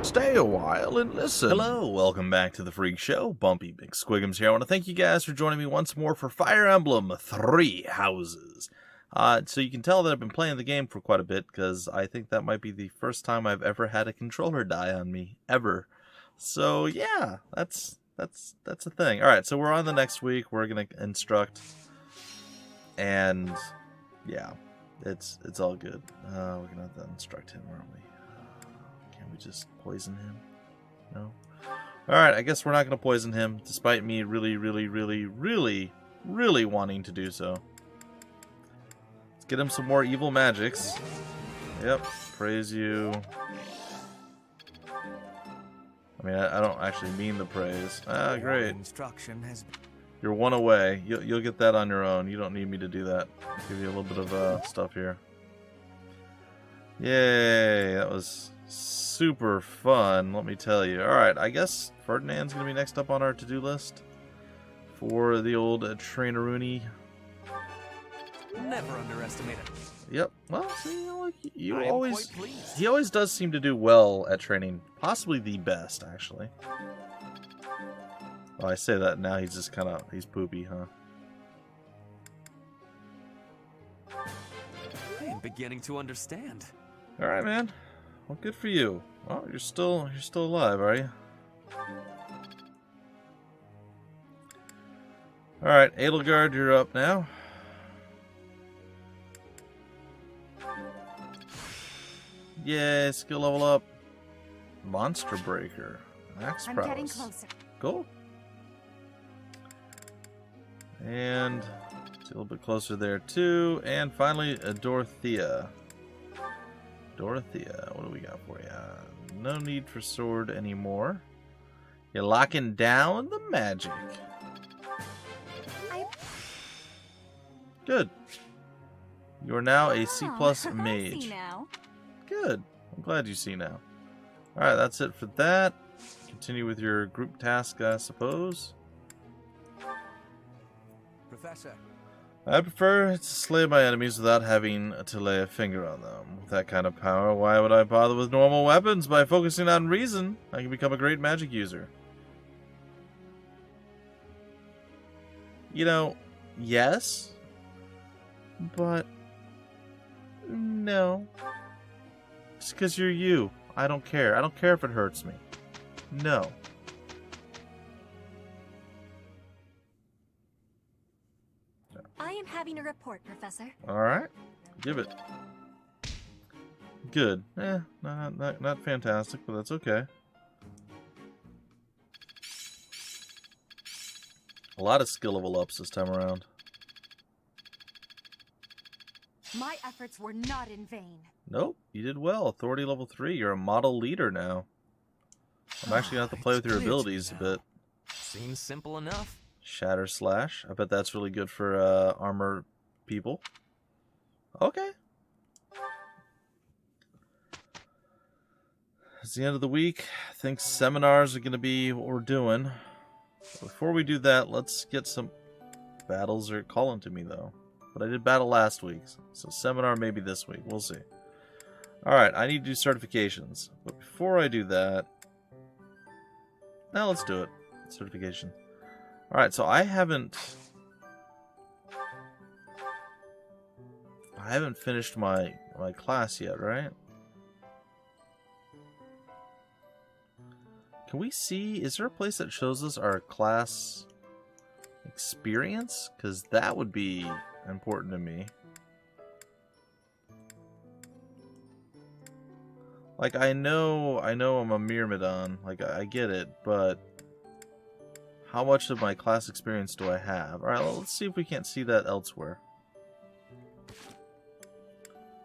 Stay a while and listen. Hello, welcome back to the Freak Show. Bumpy Big Squigums here. I want to thank you guys for joining me once more for Fire Emblem 3 Houses. So you can tell that I've been playing the game for quite a bit, because I think that might be the first time I've ever had a controller die on me, ever. So yeah, that's a thing. Alright, so we're on the next week. We're going to instruct. And yeah, it's all good. We're going to have to instruct him, aren't we? Can we just poison him? No? Alright, I guess we're not going to poison him, despite me really wanting to do so. Let's get him some more evil magics. Yep, praise you. I mean, I don't actually mean the praise. Ah, great. You're one away. You'll get that on your own. You don't need me to do that. I'll give you a little bit of stuff here. Yay, that was super fun, let me tell you. Alright, I guess Ferdinand's going to be next up on our to-do list for the old Traineroonie. Never underestimate it. Yep. Well, see, you know, like, he always does seem to do well at training. Possibly the best, actually. Well, I say that now, he's just kind of, he's poopy, huh? I am beginning to understand. Alright, man. Well, good for you. Oh, you're still alive, are you? Alright, Edelgard, you're up now. Yay, skill level up. Monster Breaker. Max prowess. I'm getting closer. Cool. And a little bit closer there too. And finally, Dorothea. Dorothea, what do we got for you? No need for sword anymore. You're locking down the magic. Good. You are now a C+ mage. Now. Good. I'm glad you see now. Alright, that's it for that. Continue with your group task, I suppose. Professor. I prefer to slay my enemies without having to lay a finger on them. With that kind of power, why would I bother with normal weapons? By focusing on reason, I can become a great magic user. You know, yes, but no. Just because you're you. I don't care. I don't care if it hurts me. No. I am having a report, Professor. Alright. Give it. Good. Not fantastic, but that's okay. A lot of skill level ups this time around. My efforts were not in vain. Nope, you did well. Authority level 3. You're a model leader now. I'm actually going to have to play with your abilities a bit. Seems simple enough. Shatter Slash. I bet that's really good for armor people. Okay. It's the end of the week. I think seminars are going to be what we're doing. Before we do that, let's get some battles are calling to me, though. But I did battle last week, so seminar maybe this week. We'll see. Alright, I need to do certifications. But before I do that... Now let's do it. Certification. Alright, so I haven't finished my class yet, right? Can we see... Is there a place that shows us our class experience? Because that would be important to me. Like, I know I'm a Myrmidon. Like, I get it, but how much of my class experience do I have? Alright, well, let's see if we can't see that elsewhere.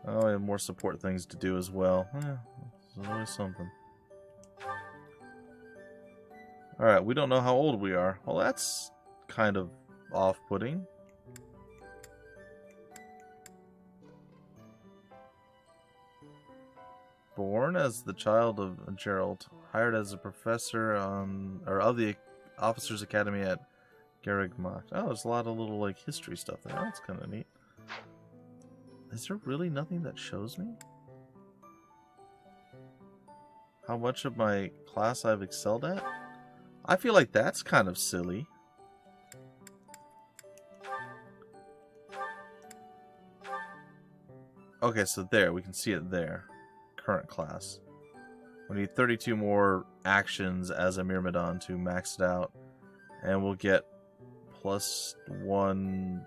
Oh, I have more support things to do as well. There's always something. Alright, we don't know how old we are. Well, that's kind of off-putting. Born as the child of Gerald, hired as a professor of the Officers Academy at Garrigmach. Oh, there's a lot of little like history stuff there. That's kind of neat. Is there really nothing that shows me? how much of my class I've excelled at? I feel like that's kind of silly. Okay, so there, we can see it there. Current class. We need 32 more actions as a Myrmidon to max it out. And we'll get +1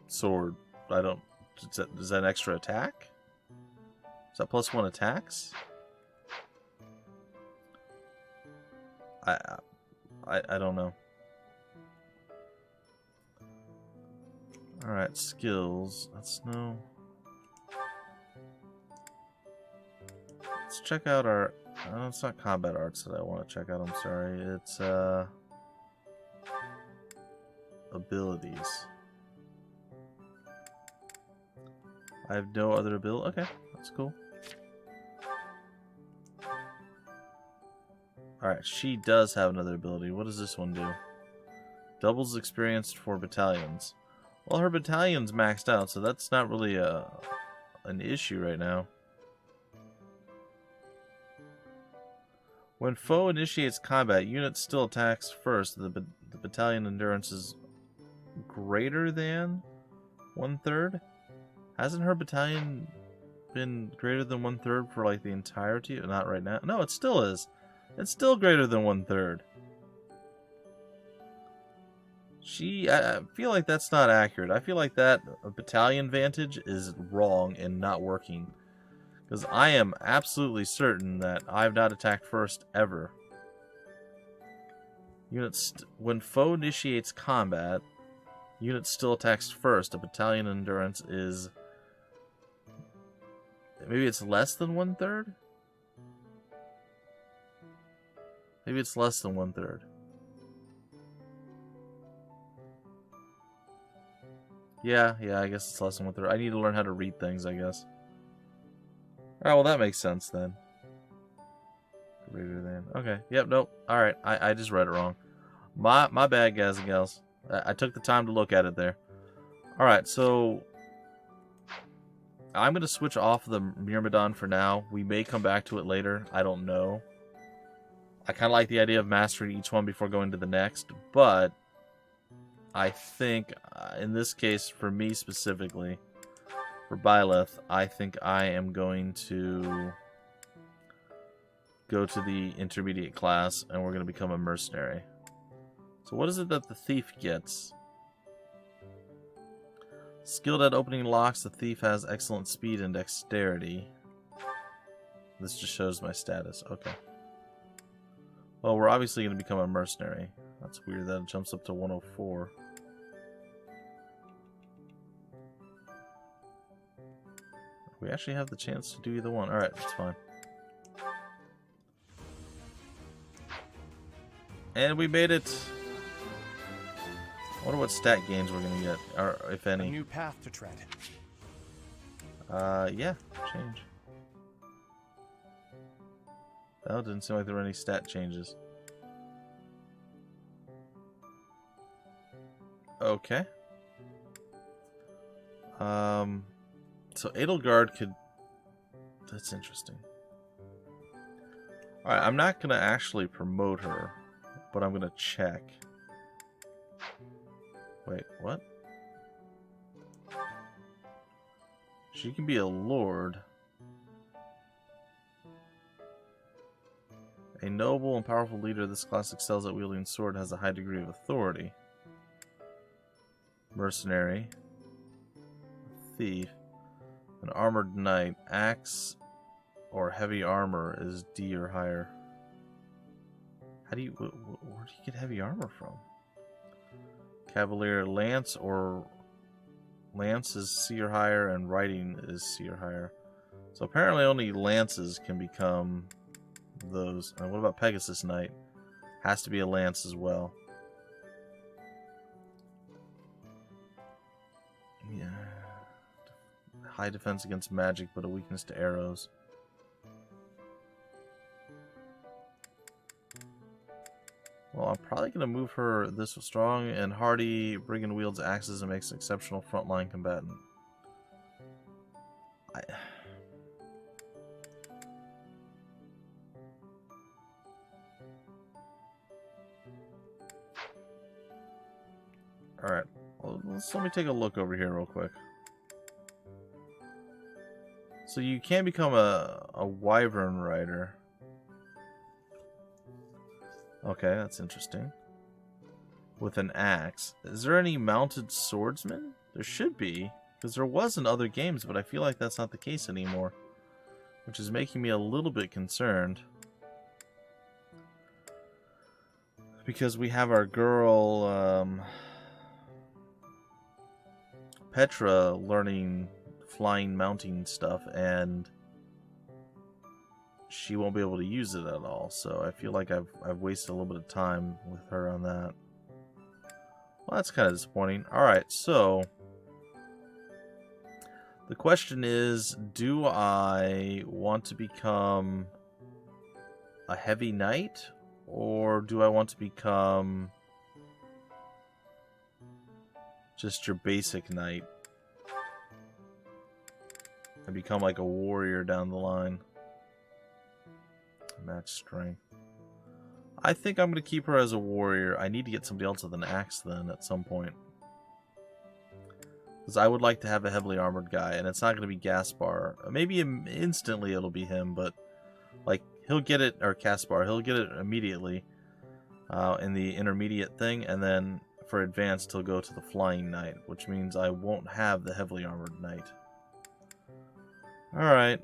sword. I don't... Is that an extra attack? Is that +1 attacks? I don't know. Alright, skills. Let's know. Let's check out our... Oh, it's not combat arts that I want to check out, I'm sorry. It's, abilities. I have no other ability. Okay, that's cool. Alright, she does have another ability. What does this one do? Doubles experience for battalions. Well, her battalion's maxed out, so that's not really an issue right now. When foe initiates combat, unit still attacks first. The battalion endurance is greater than 1/3. Hasn't her battalion been greater than 1/3 for like the entirety? Not right now. No, it still is. It's still greater than 1/3. I feel like that's not accurate. I feel like that battalion vantage is wrong and not working. Because I am absolutely certain that I've not attacked first ever. When foe initiates combat, unit still attacks first. A battalion endurance is... Maybe it's less than 1/3? Maybe it's less than 1/3. Yeah, I guess it's less than 1/3. I need to learn how to read things, I guess. Alright, well that makes sense then. Greater than. Okay, yep, nope. Alright, I just read it wrong. My bad, guys and gals. I took the time to look at it there. Alright, so... I'm going to switch off the Myrmidon for now. We may come back to it later. I don't know. I kind of like the idea of mastering each one before going to the next, but I think, in this case, for me specifically, for Byleth, I think I am going to go to the intermediate class, and we're going to become a mercenary. So what is it that the thief gets? Skilled at opening locks, the thief has excellent speed and dexterity. This just shows my status. Okay. Well, we're obviously going to become a mercenary. That's weird that it jumps up to 104. We actually have the chance to do either one. Alright, that's fine. And we made it! I wonder what stat gains we're gonna get, or if any. A new path to tread. Yeah, change. Well, it didn't seem like there were any stat changes. Okay. So Edelgard could... That's interesting. Alright, I'm not gonna actually promote her, but I'm gonna check. Wait, what? She can be a lord. A noble and powerful leader, this class excels at wielding sword and has a high degree of authority. Mercenary. Thief. An armored knight. Axe or heavy armor is D or higher. How do you... Where do you get heavy armor from? Cavalier, lance is C or higher, and riding is C or higher. So apparently only lances can become those. And what about Pegasus Knight? Has to be a lance as well. Yeah. High defense against magic, but a weakness to arrows. Well, I'm probably going to move her this strong and hardy. Brigand wields axes and makes an exceptional frontline combatant. Alright. Well, let me take a look over here real quick. So you can become a wyvern rider. Okay, that's interesting. With an axe. Is there any mounted swordsman? There should be. Because there was in other games, but I feel like that's not the case anymore. Which is making me a little bit concerned. Because we have our girl, Petra learning flying mounting stuff, and she won't be able to use it at all. So I feel like I've wasted a little bit of time with her on that. Well, that's kind of disappointing. Alright, so the question is, do I want to become a heavy knight, or do I want to become just your basic knight and become like a warrior down the line? Match strength. I think I'm going to keep her as a warrior. I need to get somebody else with an axe then at some point. Because I would like to have a heavily armored guy, and it's not going to be Gaspar. Maybe instantly it'll be him, but like he'll get it, or Caspar, he'll get it immediately in the intermediate thing, and then for advanced he'll go to the flying knight, which means I won't have the heavily armored knight. Alright.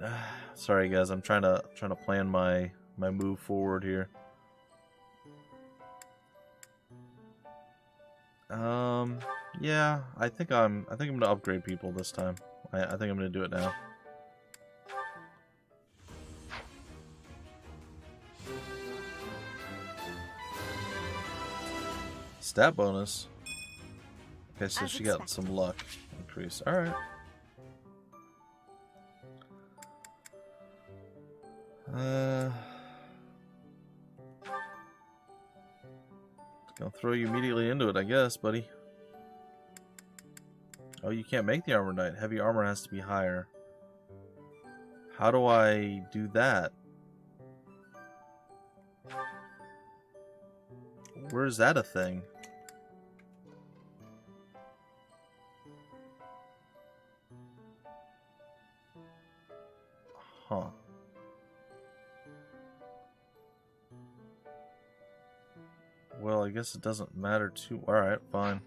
Sorry guys, I'm trying to plan my move forward here. Yeah, I think I'm gonna upgrade people this time. I think I'm gonna do it now. Stat bonus. Okay, so she got some luck increase. Alright. Gonna throw you immediately into it, I guess, buddy. Oh, you can't make the armor knight. Heavy armor has to be higher. How do I do that? Where's that a thing? Huh. Well, I guess it doesn't matter too. Alright, fine.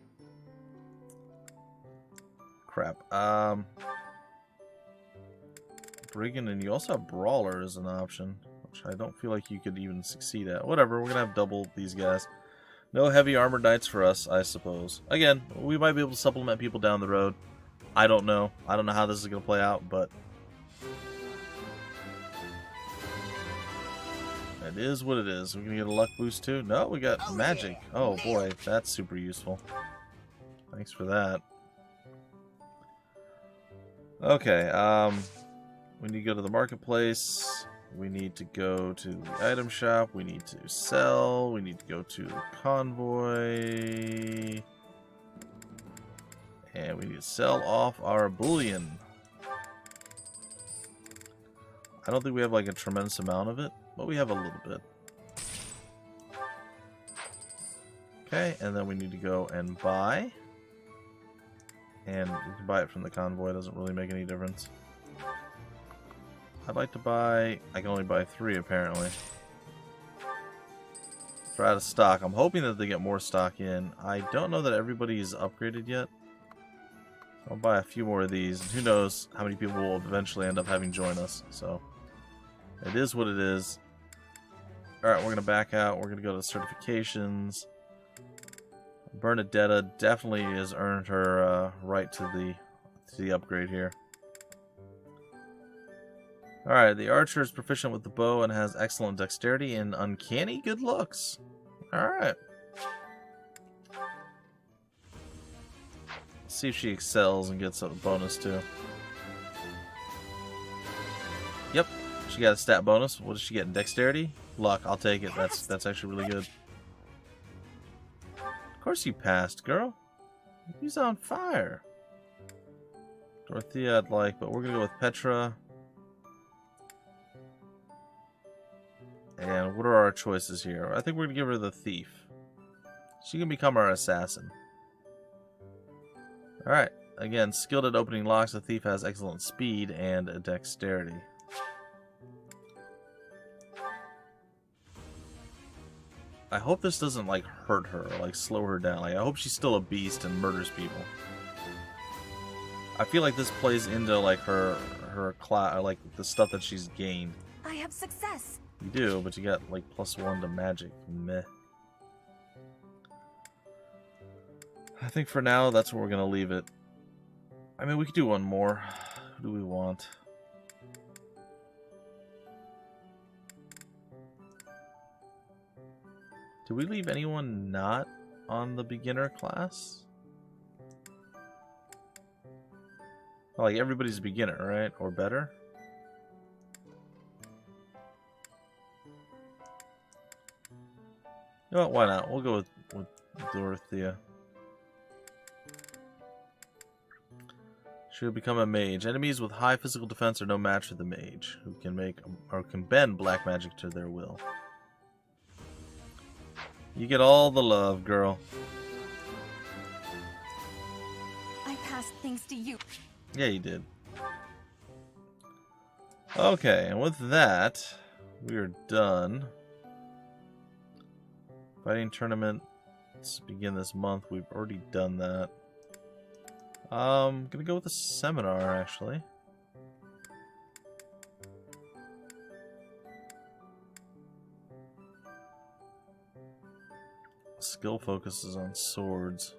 Crap. Brigand, and you also have Brawler as an option, which I don't feel like you could even succeed at. Whatever, we're gonna have double these guys. No heavy armored knights for us, I suppose. Again, we might be able to supplement people down the road. I don't know. I don't know how this is gonna play out, but it is what it is. We're gonna get a luck boost too. No, we got magic. Oh boy, that's super useful. Thanks for that. Okay, we need to go to the marketplace. We need to go to the item shop. We need to sell. We need to go to the convoy. And we need to sell off our bullion. I don't think we have like a tremendous amount of it, but we have a little bit. Okay, and then we need to go and buy. And we can buy it from the convoy, it doesn't really make any difference. I'd like to buy... I can only buy 3 apparently. They're out of stock. I'm hoping that they get more stock in. I don't know that everybody's upgraded yet. I'll buy a few more of these. And who knows how many people will eventually end up having join us. So, it is what it is. Alright, we're going to back out. We're going to go to certifications. Bernadetta definitely has earned her right to the upgrade here. Alright, the archer is proficient with the bow and has excellent dexterity and uncanny good looks. Alright. Let's see if she excels and gets a bonus too. Yep, she got a stat bonus. What does she get in dexterity? Luck, I'll take it. That's actually really good. Of course you passed, girl. He's on fire. Dorothea I'd like, but we're gonna go with Petra. And what are our choices here? I think we're going to give her the thief. She can become our assassin. Alright. Again, skilled at opening locks, the thief has excellent speed and dexterity. I hope this doesn't, like, hurt her or, like, slow her down. Like, I hope she's still a beast and murders people. I feel like this plays into, like, her class, like, the stuff that she's gained. I have success. You do, but you got, like, +1 to magic. Meh. I think for now, that's where we're gonna leave it. I mean, we could do one more. Who do we want? Do we leave anyone not on the beginner class? Like, everybody's a beginner, right? Or better? You know what? Why not? We'll go with Dorothea. She'll become a mage. Enemies with high physical defense are no match for the mage, who can make or can bend black magic to their will. You get all the love, girl. I passed things to you. Yeah, you did. Okay, and with that, we are done. Fighting tournaments begin this month. We've already done that. Gonna go with the seminar, actually. Skill focuses on swords.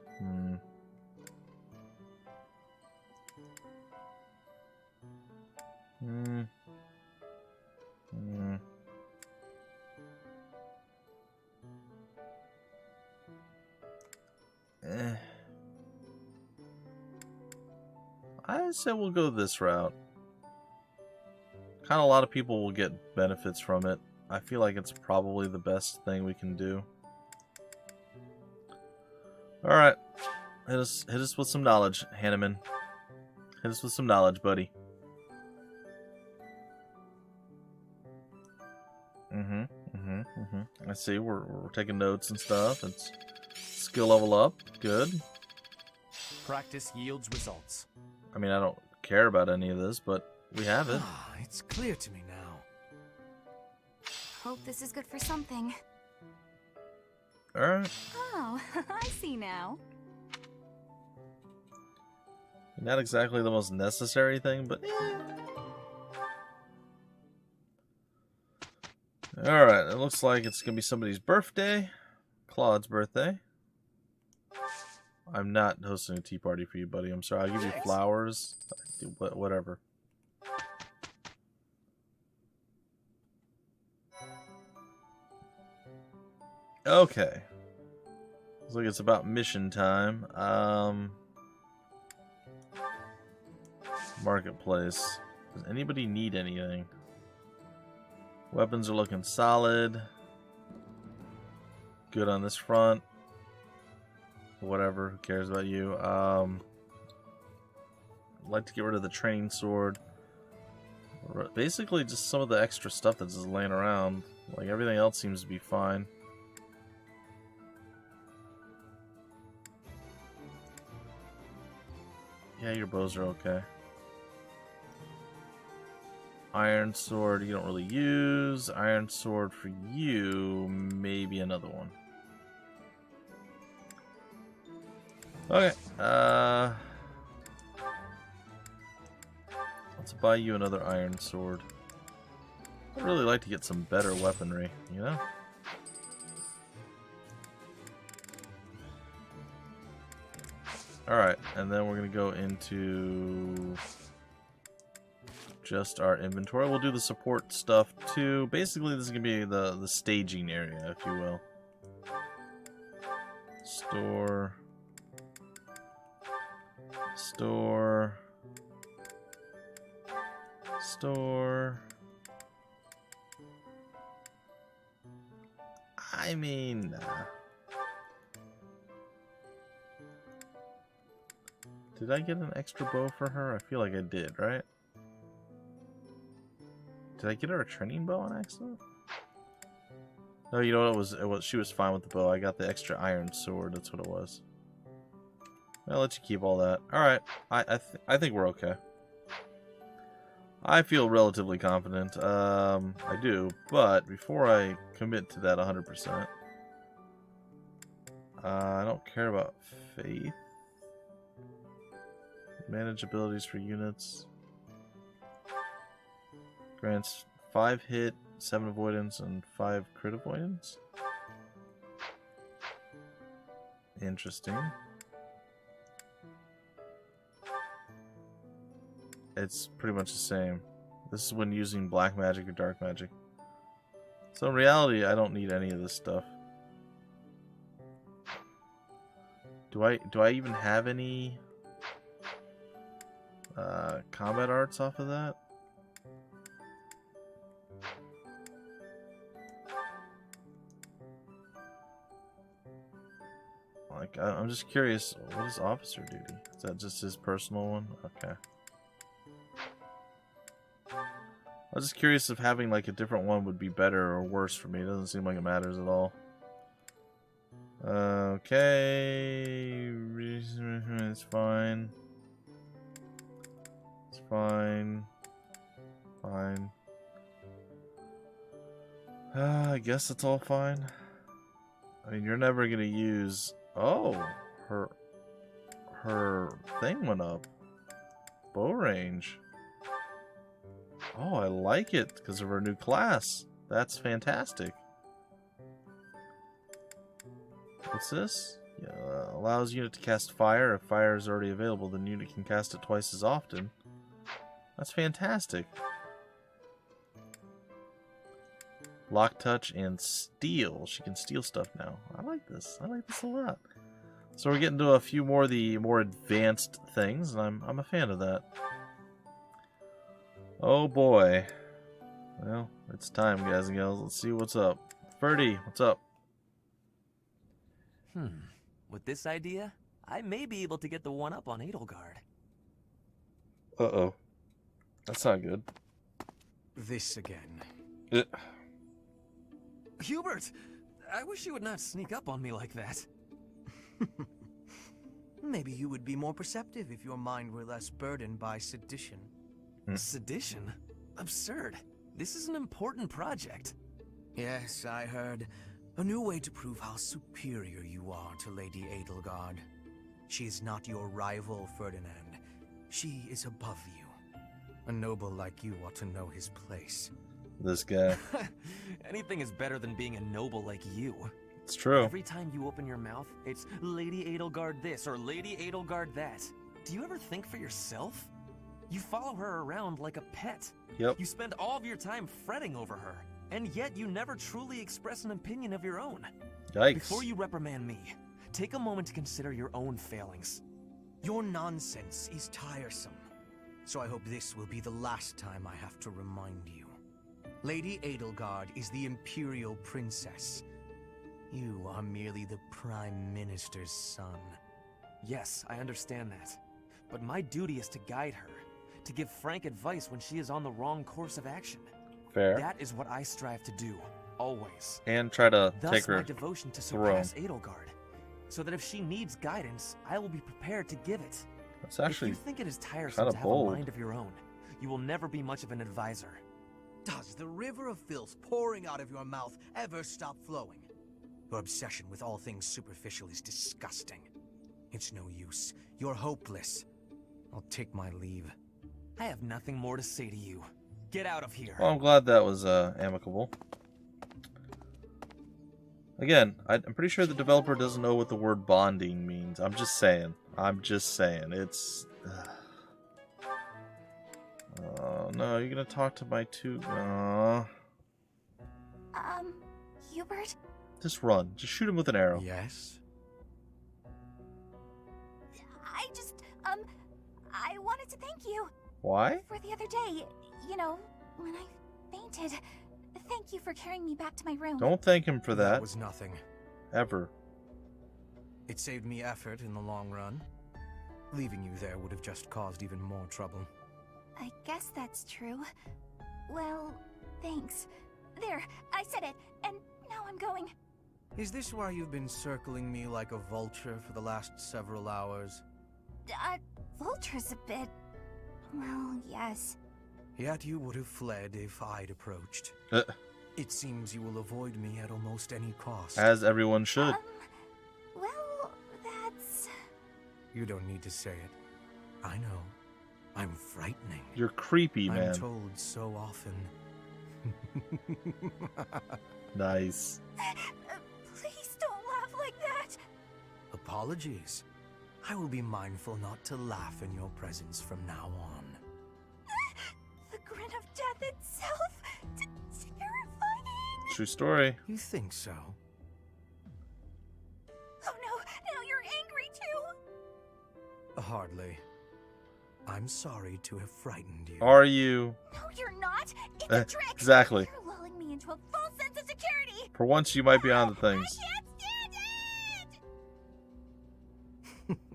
I say we'll go this route. Kind of a lot of people will get benefits from it. I feel like it's probably the best thing we can do. Alright. Hit us with some knowledge, Hanneman. Hit us with some knowledge, buddy. I see, we're taking notes and stuff. It's skill level up. Good. Practice yields results. I mean, I don't care about any of this, but we have it. It's clear to me now. Hope this is good for something. Alright. Oh, I see now. Not exactly the most necessary thing, but Alright, it looks like it's going to be somebody's birthday. Claude's birthday. I'm not hosting a tea party for you, buddy. I'm sorry. I'll give you flowers. Whatever. Okay. Looks like it's about mission time. Marketplace. Does anybody need anything? Weapons are looking solid. Good on this front. Whatever, who cares about you? I'd like to get rid of the training sword. Basically just some of the extra stuff that's just laying around. Like, everything else seems to be fine. Yeah, your bows are okay. Iron sword you don't really use. Iron sword for you, maybe another one. Okay, let's buy you another iron sword. I'd really like to get some better weaponry, you know? Alright, and then we're gonna go into just our inventory. We'll do the support stuff too. Basically, this is gonna be the staging area, if you will. Store. Store. Store. I mean, did I get an extra bow for her? I feel like I did, right? Did I get her a training bow on accident? No, you know what it was? She was fine with the bow. I got the extra iron sword. That's what it was. I'll let you keep all that. All right. I think we're okay. I feel relatively confident. I do, but before I commit to that 100%, I don't care about faith. Manage abilities for units. Grants 5 hit, 7 avoidance, and 5 crit avoidance. Interesting. It's pretty much the same. This is when using black magic or dark magic. So in reality, I don't need any of this stuff. Do I even have any combat arts off of that? Like, I'm just curious, what is officer duty? Is that just his personal one? Okay. I was just curious if having like a different one would be better or worse for me. It doesn't seem like it matters at all. Okay, it's fine. It's fine. Fine. I guess it's all fine. I mean, you're never gonna use. Oh, her thing went up. Bow range. Oh, I like it because of her new class. That's fantastic. What's this? Yeah, allows unit to cast fire. If fire is already available, the unit can cast it twice as often. That's fantastic. Lock, touch, and steal. She can steal stuff now. I like this. I like this a lot. So we're getting to a few more of the more advanced things, and I'm a fan of that. Oh boy. Well, it's time, guys and gals. Let's see what's up. Ferdy, what's up? With this idea, I may be able to get the one up on Edelgard. Uh-oh. That's not good. This again. Hubert! I wish you would not sneak up on me like that. Maybe you would be more perceptive if your mind were less burdened by sedition. Sedition? Absurd. This is an important project. Yes, I heard. A new way to prove how superior you are to Lady Edelgard. She is not your rival, Ferdinand. She is above you. A noble like you ought to know his place. This guy. Anything is better than being a noble like you. It's true. Every time you open your mouth, it's Lady Edelgard this or Lady Edelgard that. Do you ever think for yourself? You follow her around like a pet. Yep. You spend all of your time fretting over her, and yet you never truly express an opinion of your own. Yikes. Before you reprimand me, take a moment to consider your own failings. Your nonsense is tiresome, so I hope this will be the last time I have to remind you. Lady Edelgard is the Imperial Princess. You are merely the Prime Minister's son. Yes, I understand that. But my duty is to guide her, to give frank advice when she is on the wrong course of action. Fair. That is what I strive to do, always. And try to Thus take her my devotion to surpass Edelgard, so that if she needs guidance, I will be prepared to give it. That's actually if you think it is tiresome kinda to have bold. a mind of your own, you will never be much of an advisor. Does the river of filth pouring out of your mouth ever stop flowing? Your obsession with all things superficial is disgusting. It's no use. You're hopeless. I'll take my leave. I have nothing more to say to you. Get out of here. Well, I'm glad that was amicable. Again, I'm pretty sure the developer doesn't know what the word bonding means. I'm just saying. It's... Oh, no, you're gonna talk to my two... Hubert? Just run. Just shoot him with an arrow. Yes? I wanted to thank you. Why? For the other day, you know, when I fainted. Thank you for carrying me back to my room. Don't thank him for that. That was nothing. Ever. It saved me effort in the long run. Leaving you there would have just caused even more trouble. I guess that's true. Well, thanks. There, I said it, and now I'm going. Is this why you've been circling me like a vulture for the last several hours? Vulture's a bit... Well, yes. Yet you would have fled if I'd approached. It seems you will avoid me at almost any cost. As everyone should. Well, that's... You don't need to say it. I know. I'm frightening. You're creepy, man. I'm told so often. Nice. Please don't laugh like that. Apologies. I will be mindful not to laugh in your presence from now on. The grin of death itself. Terrifying. True story. You think so? Oh no, now you're angry too. Hardly. I'm sorry to have frightened you. Are you? No, you're not. It's a trick. Exactly. You're lulling me into a false sense of security. For once, you might be on the things. I can't stand it.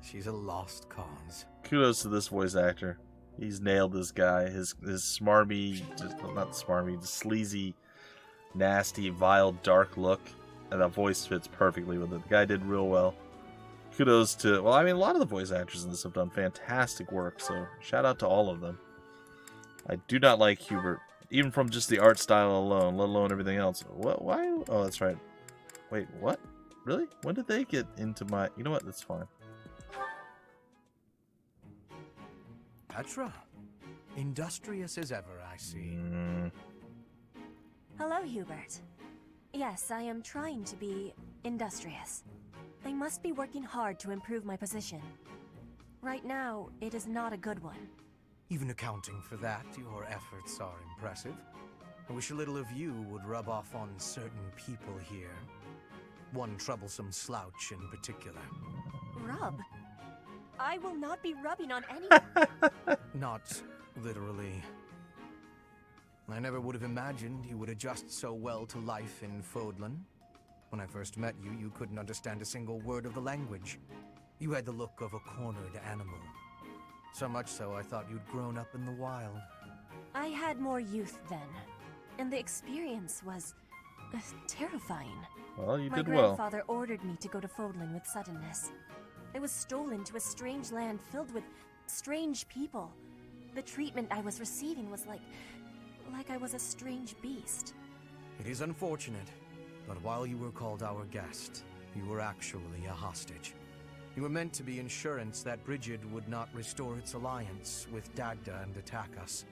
She's a lost cause. Kudos to this voice actor. He's nailed this guy. His smarmy, not smarmy, just sleazy, nasty, vile, dark look, and that voice fits perfectly with it. The guy did real well. Kudos to, well, I mean, a lot of the voice actors in this have done fantastic work, so shout out to all of them. I do not like Hubert, even from just the art style alone, let alone everything else. What? Why? Oh, that's right. Wait, what? Really? When did they get into my... You know what? That's fine. Petra. Industrious as ever, I see. Hello, Hubert. Yes, I am trying to be industrious. I must be working hard to improve my position. Right now, it is not a good one. Even accounting for that, your efforts are impressive. I wish a little of you would rub off on certain people here. One troublesome slouch in particular. Rub? I will not be rubbing on anyone. Not literally. I never would have imagined you would adjust so well to life in Fodlan. When I first met you, you couldn't understand a single word of the language. You had the look of a cornered animal. So much so, I thought you'd grown up in the wild. I had more youth then, and the experience was terrifying. Well, you My did well. grandfather ordered me to go to Fodlan with suddenness. I was stolen to a strange land filled with strange people. The treatment I was receiving was like I was a strange beast. It is unfortunate, but while you were called our guest, you were actually a hostage. You were meant to be insurance that Brigid would not restore its alliance with Dagda and attack us.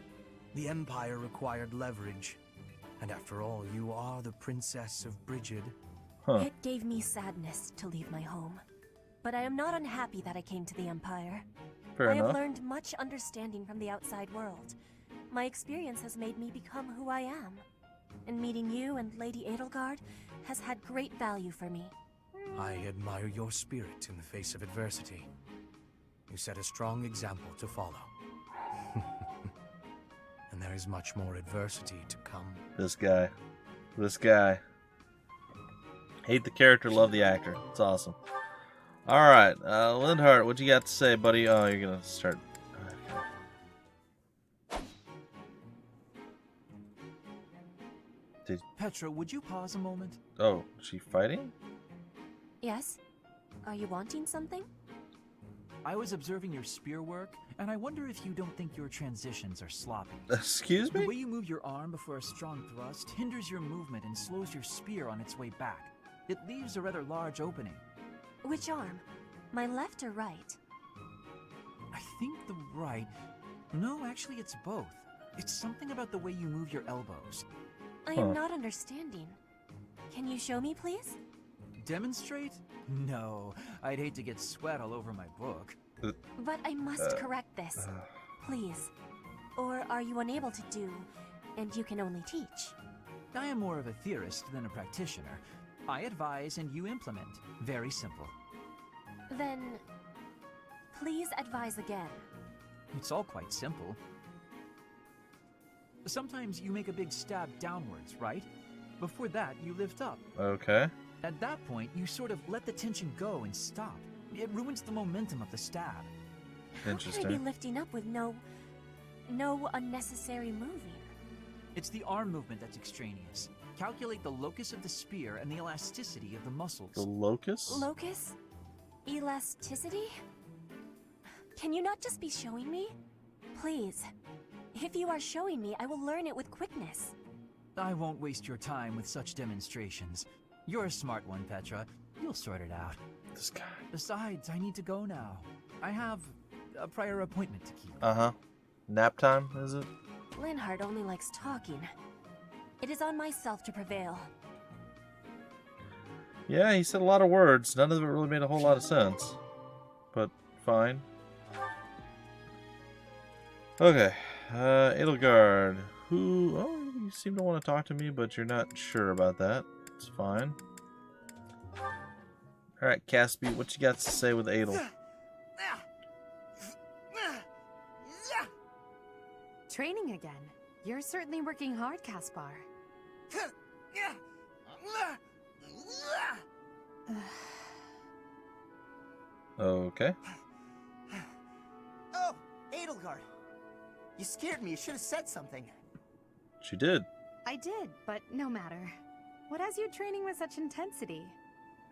The Empire required leverage, and after all, you are the Princess of Brigid. Huh. It gave me sadness to leave my home, but I am not unhappy that I came to the Empire. Fair I enough. have learned much understanding from the outside world. My experience has made me become who I am. And meeting you and Lady Edelgard has had great value for me. I admire your spirit in the face of adversity. You set a strong example to follow. And there is much more adversity to come. This guy. This guy. Hate the character, love the actor. It's awesome. Alright, Lindhart, what you got to say, buddy? Oh, you're gonna start... Okay. Petra, would you pause a moment? Oh, is she fighting? Yes? Are you wanting something? I was observing your spear work, and I wonder if you don't think your transitions are sloppy. Excuse The me? way you move your arm before a strong thrust hinders your movement and slows your spear on its way back. It leaves a rather large opening. Which arm? My left or right? I think the right... No, actually it's both. It's something about the way you move your elbows. I am not understanding. Can you show me, please? Demonstrate? No, I'd hate to get sweat all over my book. But I must correct this. Please. Or are you unable to do, and you can only teach? I am more of a theorist than a practitioner. I advise and you implement. Very simple. Then, please advise again. It's all quite simple. Sometimes you make a big stab downwards, right? Before that, you lift up. Okay. At that point, you sort of let the tension go and stop. It ruins the momentum of the stab. How can I Interesting. be lifting up with no unnecessary moving? It's the arm movement that's extraneous. Calculate the locus of the spear and the elasticity of the muscles. The locus? Locus? Elasticity? Can you not just be showing me? Please. If you are showing me, I will learn it with quickness. I won't waste your time with such demonstrations. You're a smart one, Petra. You'll sort it out. This guy. Besides, I need to go now. I have a prior appointment to keep. Uh-huh. Nap time, is it? Linhardt only likes talking. It is on myself to prevail. Yeah, he said a lot of words. None of it really made a whole lot of sense. But fine. Okay. Edelgard. Who... Oh, you seem to want to talk to me, but you're not sure about that. It's fine. Alright, Caspi, what you got to say with Adel? Training again. You're certainly working hard, Caspar. Okay. Oh, Edelgard. You scared me. You should have said something. She did. I did, but no matter. What has you training with such intensity?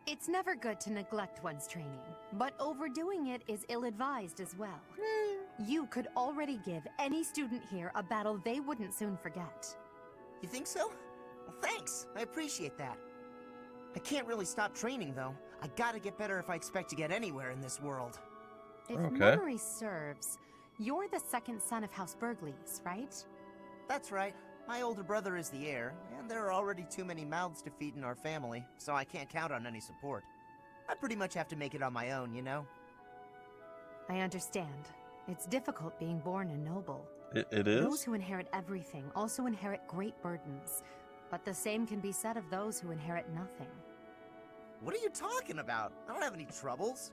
It's never good to neglect one's training, but overdoing it is ill-advised as well. You could already give any student here a battle they wouldn't soon forget. You think so? Well, thanks. I appreciate that. I can't really stop training, though. I gotta get better if I expect to get anywhere in this world. If Okay. memory serves, you're the second son of House Burgleys, right? That's right. My older brother is the heir, and there are already too many mouths to feed in our family, so I can't count on any support. I pretty much have to make it on my own, you know? I understand. It's difficult being born a noble. It Those is? who inherit everything also inherit great burdens, but the same can be said of those who inherit nothing. What are you talking about? I don't have any troubles.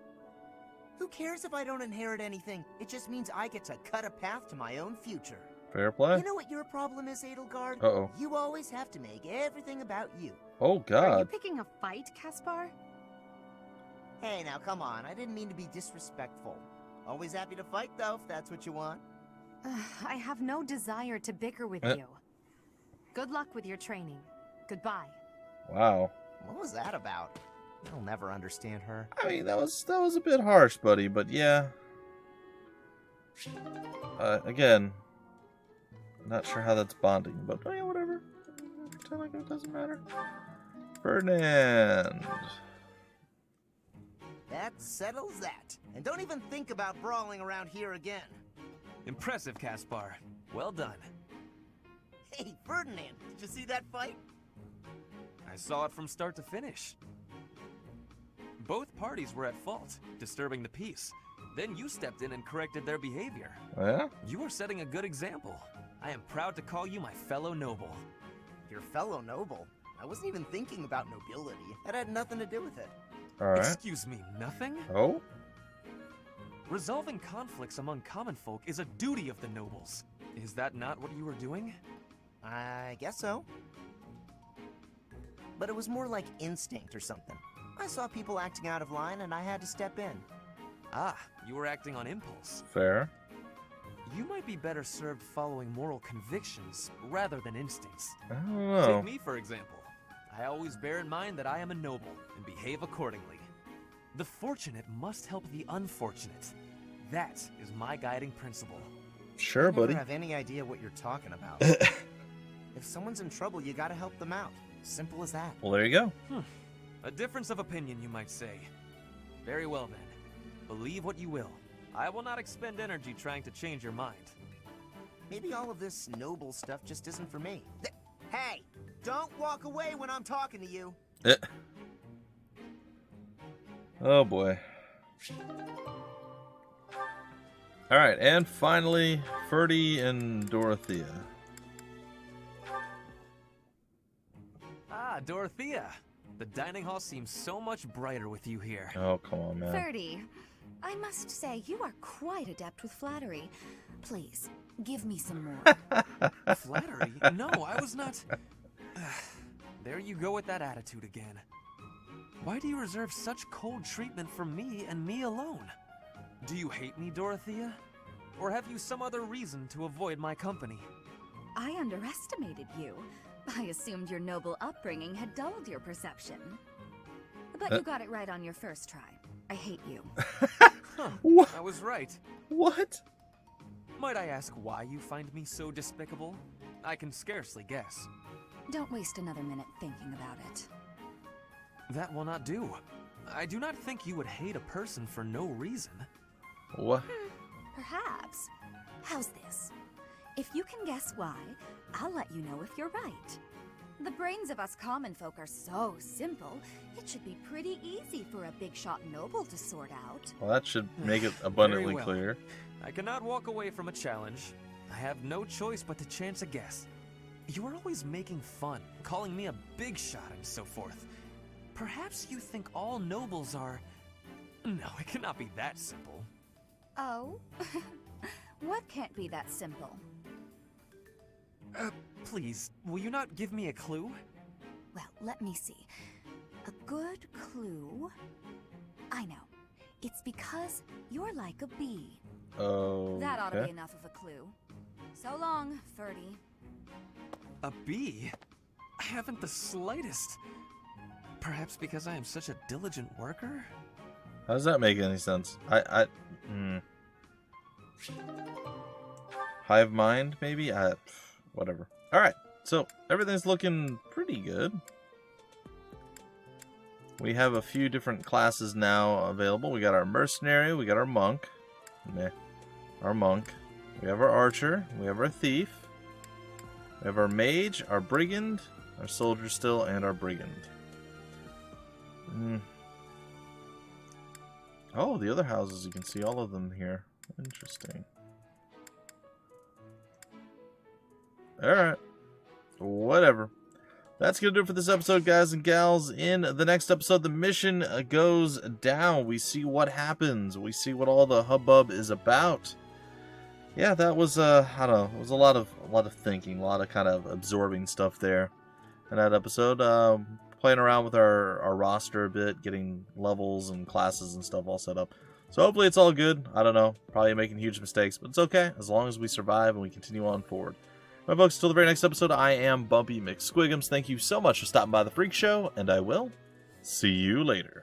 Who cares if I don't inherit anything? It just means I get to cut a path to my own future. Fair play? You know what your problem is, Edelgard? Uh-oh. You always have to make everything about you. Oh, Are you God. picking a fight, Caspar? Hey, now come on. I didn't mean to be disrespectful. Always happy to fight, though, if that's what you want. I have no desire to bicker with you. Good luck with your training. Goodbye. Wow. What was that about? I'll never understand her. I mean, that was a bit harsh, buddy, but yeah. Again, not sure how that's bonding, but yeah, whatever. Pretend like it doesn't matter. Ferdinand. That settles that. And don't even think about brawling around here again. Impressive, Caspar. Well done. Hey, Ferdinand, did you see that fight? I saw it from start to finish. Both parties were at fault, disturbing the peace. Then you stepped in and corrected their behavior. Yeah? You are setting a good example. I am proud to call you my fellow noble. Your fellow noble? I wasn't even thinking about nobility. That had nothing to do with it. Alright. Excuse me, nothing? Oh? Resolving conflicts among common folk is a duty of the nobles. Is that not what you were doing? I guess so. But it was more like instinct or something. I saw people acting out of line and I had to step in. Ah, you were acting on impulse. Fair. You might be better served following moral convictions rather than instincts. I don't know. Take me, for example. I always bear in mind that I am a noble and behave accordingly. The fortunate must help the unfortunate. That is my guiding principle. Sure, I buddy. never have any idea what you're talking about. If someone's in trouble, you gotta help them out. Simple as that. Well, there you go. A difference of opinion, you might say. Very well then. Believe what you will. I will not expend energy trying to change your mind. Maybe all of this noble stuff just isn't for me. Hey, don't walk away when I'm talking to you. Oh, boy. Alright, and finally, Ferdy and Dorothea. Ah, Dorothea. The dining hall seems so much brighter with you here. Oh, come on, man. Ferdy, I must say you are quite adept with flattery. Please, give me some more. Flattery? No, I was not... There you go with that attitude again. Why do you reserve such cold treatment for me and me alone? Do you hate me, Dorothea? Or have you some other reason to avoid my company? I underestimated you, I assumed your noble upbringing had dulled your perception. But you got it right on your first try. I hate you. Huh, What? I was right. What? Might I ask why you find me so despicable? I can scarcely guess. Don't waste another minute thinking about it. That will not do. I do not think you would hate a person for no reason. What? Perhaps. How's this? If you can guess why, I'll let you know if you're right. The brains of us common folk are so simple, it should be pretty easy for a big shot noble to sort out. Well, that should make it abundantly Very well. clear. I cannot walk away from a challenge. I have no choice but to chance a guess. You are always making fun, calling me a big shot and so forth. Perhaps you think all nobles are... No, it cannot be that simple. Oh? What can't be that simple? Please, will you not give me a clue? Well, let me see. A good clue? I know. It's because you're like a bee. Oh. That ought to be enough of a clue. So long, Ferdy. A bee? I haven't the slightest. Perhaps because I am such a diligent worker? How does that make any sense? Hive mind, maybe? Whatever. Alright, so everything's looking pretty good. We have a few different classes now available. We got our mercenary, we got our monk. Meh. Our monk. We have our archer, we have our thief. We have our mage, our brigand, our soldier still, and our brigand. Oh, the other houses, you can see all of them here. Interesting. Alright. Whatever. That's going to do it for this episode, guys and gals. In the next episode, the mission goes down. We see what happens. We see what all the hubbub is about. Yeah, that was, I don't know, it was a lot of thinking, a lot of kind of absorbing stuff there in that episode. Playing around with our roster a bit, getting levels and classes and stuff all set up. So hopefully it's all good. I don't know, probably making huge mistakes, but it's okay as long as we survive and we continue on forward. My folks, until the very next episode, I am Bumpy McSquigums. Thank you so much for stopping by the Freak Show, and I will see you later.